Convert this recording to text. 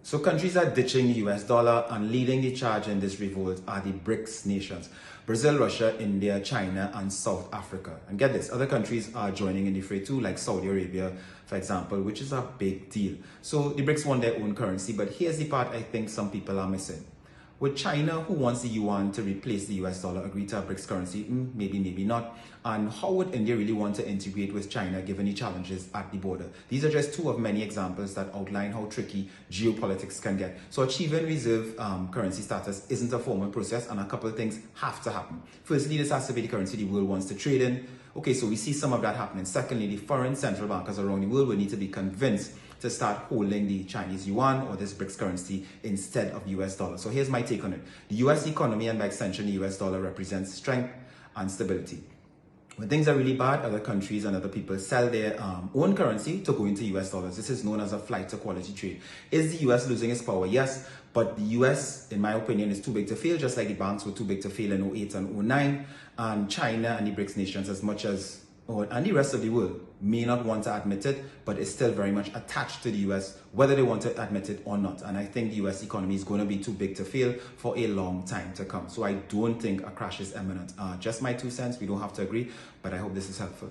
So countries are ditching the US dollar and leading the charge in this revolt are the BRICS nations: Brazil, Russia, India, China, and South Africa. And get this, other countries are joining in the fray too, like Saudi Arabia, for example, which is a big deal. So the BRICS want their own currency, but here's the part I think some people are missing. Would China, who wants the yuan to replace the US dollar, agree to a BRICS currency? Maybe, maybe not. And how would India really want to integrate with China given the challenges at the border? These are just two of many examples that outline how tricky geopolitics can get. So achieving reserve currency status isn't a formal process, and a couple of things have to happen. Firstly, this has to be the currency the world wants to trade in. Okay, so we see some of that happening. Secondly, the foreign central bankers around the world will need to be convinced to start holding the Chinese yuan or this BRICS currency instead of the US dollar. So here's my take on it. The US economy, and by extension the US dollar, represents strength and stability. When things are really bad, other countries and other people sell their own currency to go into US dollars. This is known as a flight to quality trade. Is the US losing its power? Yes, but the US, in my opinion, is too big to fail, just like the banks were too big to fail in 2008 and 2009. And China and the BRICS nations, as much as and the rest of the world, may not want to admit it, but it's still very much attached to the US, whether they want to admit it or not. And I think the US economy is going to be too big to fail for a long time to come. So I don't think a crash is imminent. Just my 2 cents. We don't have to agree, but I hope this is helpful.